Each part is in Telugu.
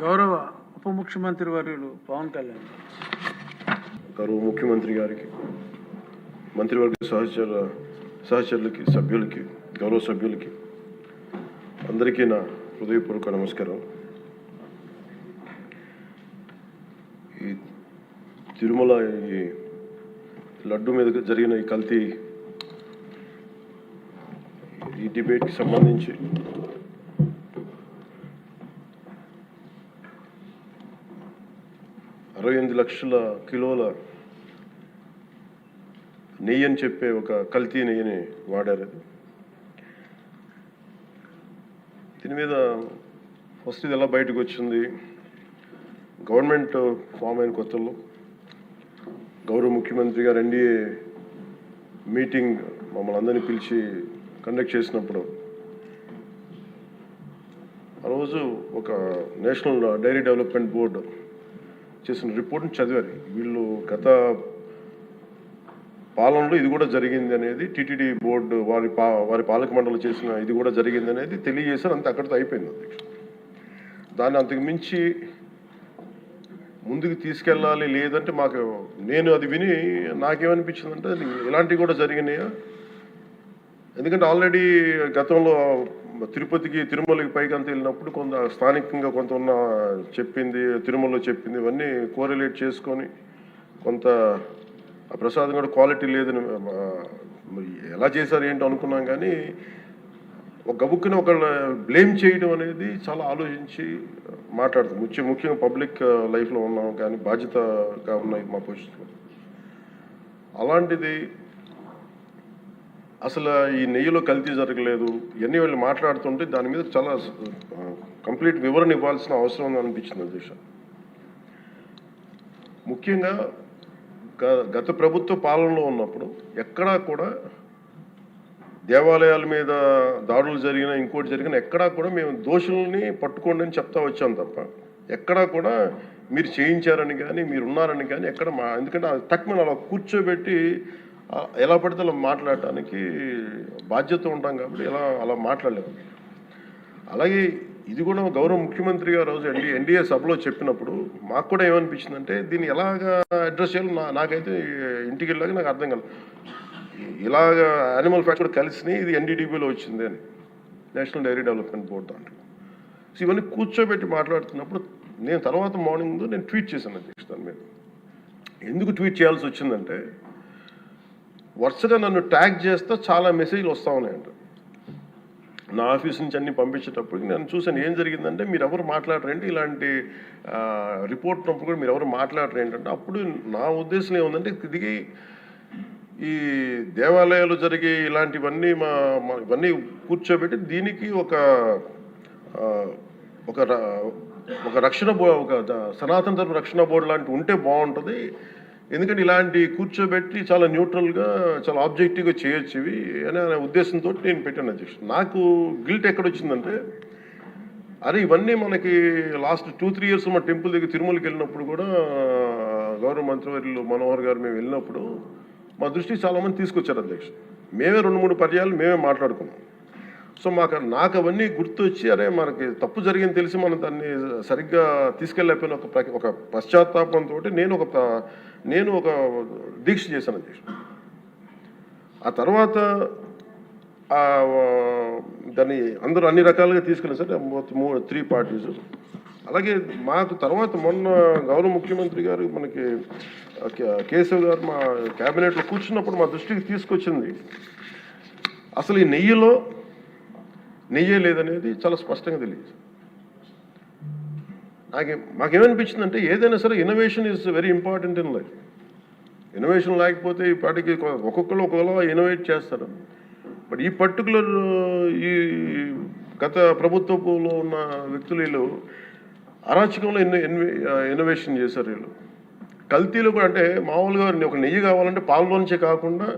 గౌరవ ఉప ముఖ్యమంత్రి వర్యులు పవన్ కళ్యాణ్ గౌరవ ముఖ్యమంత్రి గారికి, మంత్రివర్గ సహచరులకి, సభ్యులకి, గౌరవ సభ్యులకి అందరికీ నా హృదయపూర్వక నమస్కారం. ఈ తిరుమల ఈ లడ్డు మీద జరిగిన ఈ కల్తీ ఈ డిబేట్కి సంబంధించి $68 లక్షల కిలోల నెయ్యి అని చెప్పే ఒక కల్తీ నెయ్యిని వాడారు. దీని మీద ఫస్ట్ ఇది ఎలా బయటకు వచ్చింది? గవర్నమెంట్ ఫామ్ అయిన కొత్తలో గౌరవ ముఖ్యమంత్రి గారు ఎన్డీఏ మీటింగ్ మమ్మల్ని అందరినీ పిలిచి కండక్ట్ చేసినప్పుడు ఆ రోజు ఒక నేషనల్ డైరీ డెవలప్మెంట్ బోర్డు చేసిన రిపోర్ట్ని చదివారు. వీళ్ళు గత పాలనలో ఇది కూడా జరిగింది అనేది టీటీడీ బోర్డు వారి పాలక మండలి చేసిన ఇది కూడా జరిగింది అనేది తెలియజేశారు. అంతే, అక్కడితో అయిపోయింది అధ్యక్ష. దాన్ని అంతకు మించి ముందుకు తీసుకెళ్ళాలి. లేదంటే నేను అది విని నాకేమనిపించిందంటే ఇలాంటివి కూడా జరిగినాయా? ఎందుకంటే ఆల్రెడీ గతంలో తిరుపతికి తిరుమలకి పైకి అంతా వెళ్ళినప్పుడు కొంత స్థానికంగా కొంత ఉన్న చెప్పింది, తిరుమలలో చెప్పింది, ఇవన్నీ కోరిలేట్ చేసుకొని కొంత ఆ ప్రసాదం కూడా క్వాలిటీ లేదని ఎలా చేశారు ఏంటో అనుకున్నాం. కానీ ఒక గబుక్కుని ఒకళ్ళ బ్లేమ్ చేయడం అనేది చాలా ఆలోచించి మాట్లాడుతాం. ముఖ్యంగా పబ్లిక్ లైఫ్లో ఉన్నాం కానీ బాధ్యతగా ఉన్నాయి మా పొజిషన్. అలాంటిది అసలు ఈ నెయ్యిలో కల్తీ జరగలేదు ఇవన్నీ వాళ్ళు మాట్లాడుతుంటే దాని మీద చాలా కంప్లీట్ వివరణ ఇవ్వాల్సిన అవసరం ఉంది అనిపించింది అధ్యక్ష. ముఖ్యంగా గత ప్రభుత్వ పాలనలో ఉన్నప్పుడు ఎక్కడా కూడా దేవాలయాల మీద దాడులు జరిగినా ఇంకోటి జరిగినా ఎక్కడా కూడా మేము దోషుల్ని పట్టుకోండి అని చెప్తా వచ్చాం తప్ప ఎక్కడా కూడా మీరు చేయించారని కానీ మీరు ఉన్నారని కానీ ఎక్కడ ఎందుకంటే తక్కువ అలా కూర్చోబెట్టి ఎలా పడితే అలా మాట్లాడటానికి బాధ్యత ఉంటాం కాబట్టి అలా మాట్లాడలేము. అలాగే ఇది కూడా గౌరవ ముఖ్యమంత్రి గారు రోజు ఎన్డీఏ సభలో చెప్పినప్పుడు మాకు కూడా ఏమనిపించిందంటే దీన్ని ఎలాగా అడ్రస్ చేయాలో నాకైతే ఇంటికి వెళ్ళాక నాకు అర్థం కాలేదు. ఇలాగ యానిమల్ ఫ్యాక్ట్ కూడా కలిసి ఇది ఎన్డీడీబీలో వచ్చింది అని నేషనల్ డైరీ డెవలప్మెంట్ బోర్డు దాంట్లో. సో ఇవన్నీ కూర్చోబెట్టి మాట్లాడుతున్నప్పుడు నేను తర్వాత మార్నింగ్ నేను ట్వీట్ చేశాను అధ్యక్ష. దాని మీద ఎందుకు ట్వీట్ చేయాల్సి వచ్చిందంటే వరుసగా నన్ను ట్యాగ్ చేస్తే చాలా మెసేజ్లు వస్తూ ఉన్నాయంట. నా ఆఫీస్ నుంచి అన్ని పంపించేటప్పటికి నేను చూసాను ఏం జరిగిందంటే మీరు ఎవరు మాట్లాడరేంటి, ఇలాంటి రిపోర్ట్ ఉన్నప్పుడు కూడా మీరు ఎవరు మాట్లాడరు ఏంటంటే అప్పుడు నా ఉద్దేశం ఏముందంటే దిగి ఈ దేవాలయాలు జరిగే ఇలాంటివన్నీ ఇవన్నీ కూర్చోబెట్టి దీనికి ఒక రక్షణ ఒక సనాతన ధర్మ రక్షణ బోర్డు లాంటివి ఉంటే బాగుంటుంది. ఎందుకంటే ఇలాంటి కూర్చోబెట్టి చాలా న్యూట్రల్గా చాలా ఆబ్జెక్టివ్గా చేయొచ్చు ఇవి అనే ఉద్దేశంతో నేను పెట్టాను అధ్యక్ష. నాకు గిల్ట్ ఎక్కడొచ్చిందంటే అరే ఇవన్నీ మనకి లాస్ట్ 2-3 ఇయర్స్ మా టెంపుల్ దగ్గర తిరుమలకి వెళ్ళినప్పుడు కూడా గౌరవ మంత్రివర్యులు మనోహర్ గారు మేము వెళ్ళినప్పుడు మా దృష్టికి చాలామంది తీసుకొచ్చారు అధ్యక్ష. మేమే 2-3 పర్యాలు మేమే మాట్లాడుకున్నాం. సో నాకు అవన్నీ గుర్తొచ్చి అరే మనకి తప్పు జరిగింది తెలిసి మనం దాన్ని సరిగ్గా తీసుకెళ్ళకపోయిన ఒక పశ్చాత్తాపంతో నేను ఒక దీక్ష చేశాను అధ్యక్ష. ఆ తర్వాత దాన్ని అందరూ అన్ని రకాలుగా తీసుకెళ్ళారు సార్, 3 పార్టీస్. అలాగే మాకు తర్వాత మొన్న గౌరవ ముఖ్యమంత్రి గారు మనకి కేశవ్ గారు మా క్యాబినెట్లో కూర్చున్నప్పుడు మా దృష్టికి తీసుకొచ్చింది అసలు ఈ నెయ్యిలో నెయ్యే లేదనేది చాలా స్పష్టంగా తెలియదు. మాకేమనిపించిందంటే ఏదైనా సరే innovation is very important in life. Innovation లేకపోతే ఈ పాటికి ఒక్కొక్కరు ఒక్కొక్కలా ఇన్నోవేట్ చేస్తారు. బట్ ఈ పర్టికులర్ ఈ గత ప్రభుత్వంలో ఉన్న వ్యక్తులు వీళ్ళు అరాచకంలో ఇన్నోవేషన్ చేశారు. వీళ్ళు కల్తీలు కూడా అంటే మామూలుగా ఒక నెయ్యి కావాలంటే పాలలో నుంచే కాకుండా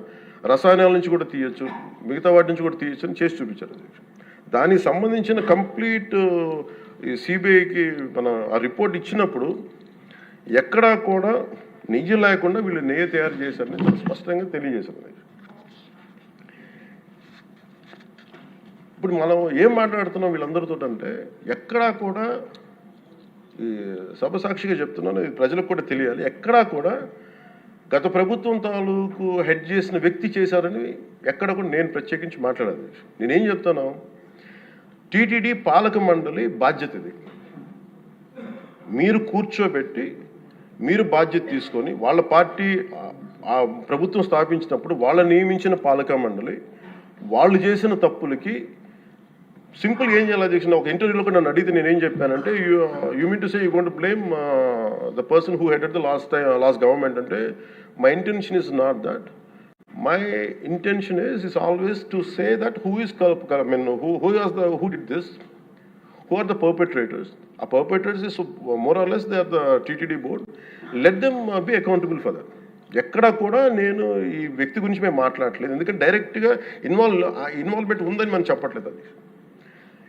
రసాయనాల నుంచి కూడా తీయచ్చు, మిగతా వాటి నుంచి కూడా తీయచ్చు అని చేసి చూపించారు. దానికి సంబంధించిన కంప్లీట్ ఈ సిబిఐకి మన ఆ రిపోర్ట్ ఇచ్చినప్పుడు ఎక్కడా కూడా నెయ్యి లేకుండా వీళ్ళు నెయ్యి తయారు చేశారని చాలా స్పష్టంగా తెలియజేశారు. ఇప్పుడు మనం ఏం మాట్లాడుతున్నాం వీళ్ళందరితో అంటే ఎక్కడా కూడా ఈ సభ సాక్షిగా చెప్తున్నాను, ఇది ప్రజలకు కూడా తెలియాలి. ఎక్కడా కూడా గత ప్రభుత్వం తాలూకు హెడ్ చేసిన వ్యక్తి చేశారని ఎక్కడ కూడా నేను ప్రత్యేకించి మాట్లాడాలి. నేనేం చెప్తాను, టీటీడీ పాలక మండలి బాధ్యత ఇది. మీరు కూర్చోబెట్టి మీరు బాధ్యత తీసుకొని వాళ్ళ పార్టీ ఆ ప్రభుత్వం స్థాపించినప్పుడు వాళ్ళ నియమించిన పాలక మండలి వాళ్ళు చేసిన తప్పులకి సింపుల్ ఏం చేయాలి అధ్యక్ష, ఒక ఇంటర్వ్యూలో కూడా నన్ను అడిగితే నేనేం చెప్పానంటే, you mean to say you going to blame the person who headed the last government అంటే, my intention is not that. My intention is always to say that who did this, who are the perpetrators. A perpetrators is more or less they are the TTD board. Let them be accountable for that. ఎక్కడా కూడా నేను ఈ వ్యక్తి గురించి మేము మాట్లాడలేదు, ఎందుకంటే డైరెక్ట్గా ఇన్వాల్వ్మెంట్ ఉందని మనం చెప్పట్లేదు అది,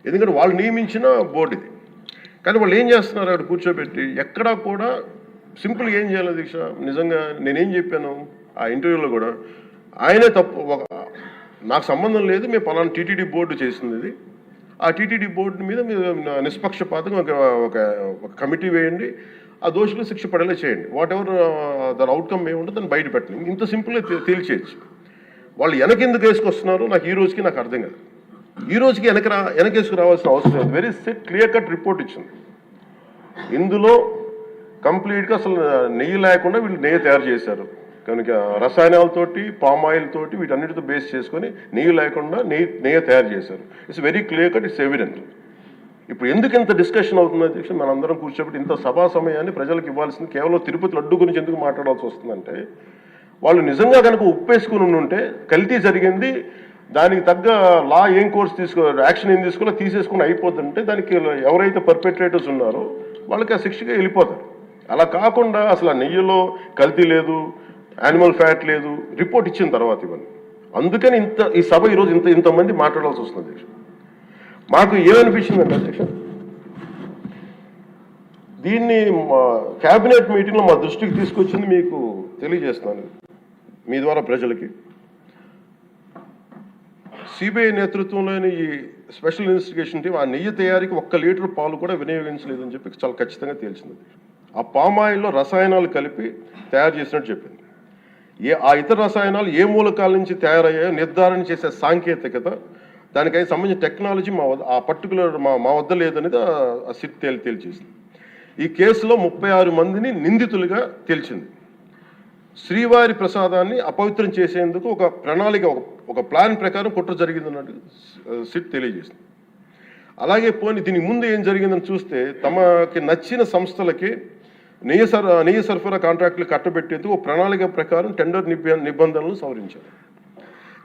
ఎందుకంటే వాళ్ళు నియమించిన బోర్డు ఇది. కానీ వాళ్ళు ఏం చేస్తున్నారు అక్కడ కూర్చోబెట్టి, ఎక్కడా కూడా సింపుల్గా ఏం చేయాలి దీక్ష, నిజంగా నేనేం చెప్పాను ఆ ఇంటర్వ్యూలో కూడా, ఆయనే తప్పు, నాకు సంబంధం లేదు, మేము పలానా టీటీడీ బోర్డు చేసింది ఇది, ఆ టీటీడీ బోర్డు మీద మీరు నిష్పక్షపాతంగా ఒక కమిటీ వేయండి, ఆ దోషులు శిక్ష పడేలా చేయండి, వాట్ ఎవర్ దాని అవుట్కమ్ ఏముంటుందో దాన్ని బయట పెట్టండి, ఇంత సింపుల్గా తేల్చేయచ్చు. వాళ్ళు వెనకెందుకు వేసుకొస్తున్నారు నాకు ఈ రోజుకి నాకు అర్థం కాదు. ఈ రోజుకి వెనకేసుకు రావాల్సిన అవసరం లేదు. వెరీ క్లియర్ కట్ రిపోర్ట్ ఇచ్చింది. ఇందులో కంప్లీట్గా అసలు నెయ్యి లేకుండా వీళ్ళు నెయ్యి తయారు చేశారు కనుక, రసాయనాలతోటి పామాయిల్ తోటి వీటన్నిటితో బేస్ చేసుకొని నెయ్యి లేకుండా నెయ్యి తయారు చేశారు. It's very clear cut, it's evident. ఇప్పుడు ఎందుకు ఇంత డిస్కషన్ అవుతుంది అధ్యక్ష, మనందరం కూర్చోబెట్టి ఇంత సభా సమయాన్ని ప్రజలకు ఇవ్వాల్సింది కేవలం తిరుపతి లడ్డు గురించి ఎందుకు మాట్లాడాల్సి వస్తుందంటే, వాళ్ళు నిజంగా కనుక ఉప్పేసుకుని ఉంటే కల్తీ జరిగింది, దానికి తగ్గ లా ఏం కోర్స్ యాక్షన్ ఏం తీసుకోవాలో తీసేసుకుని అయిపోతుంటే, దానికి ఎవరైతే పర్పెట్రేటర్స్ ఉన్నారో వాళ్ళకి ఆ శిక్షగా వెళ్ళిపోతారు. అలా కాకుండా అసలు ఆ నెయ్యిలో కల్తీ లేదు, యానిమల్ ఫ్యాట్ లేదు, రిపోర్ట్ ఇచ్చిన తర్వాత ఇవన్నీ. అందుకని ఈ సభ ఈరోజు ఇంతమంది మాట్లాడాల్సి వస్తుంది అధ్యక్ష. మాకు ఏమనిపించిందంటే అధ్యక్ష, దీన్ని క్యాబినెట్ మీటింగ్లో మా దృష్టికి తీసుకొచ్చింది మీకు తెలియజేస్తున్నాను మీ ద్వారా ప్రజలకి. సిబిఐ నేతృత్వంలోని ఈ స్పెషల్ ఇన్వెస్టిగేషన్ టీం ఆ నెయ్యి తయారీకి 1 లీటర్ పాలు కూడా వినియోగించలేదని చెప్పి చాలా ఖచ్చితంగా తేల్చింది. ఆ పామాయిల్లో రసాయనాలు కలిపి తయారు చేసినట్టు చెప్పింది. ఆ ఇతర రసాయనాలు ఏ మూలకాల నుంచి తయారయ్యాయో నిర్ధారణ చేసే సాంకేతికత, దానికై సంబంధించిన టెక్నాలజీ ఆ పర్టికులర్ మా వద్ద లేదనేది ఆ సిట్ తేల్చేసింది. ఈ కేసులో 36 మందిని నిందితులుగా తేల్చింది. శ్రీవారి ప్రసాదాన్ని అపవిత్రం చేసేందుకు ఒక ప్రణాళిక, ఒక ప్లాన్ ప్రకారం కుట్ర జరిగిందన్నట్టు సిట్ తెలియజేసింది. అలాగే దీని ముందు ఏం జరిగిందని చూస్తే, తమకి నచ్చిన సంస్థలకి నెయ్యి సరఫరా కాంట్రాక్టులు కట్టబెట్టేందుకు ఒక ప్రణాళిక ప్రకారం టెండర్ నిబంధనలు సవరించారు.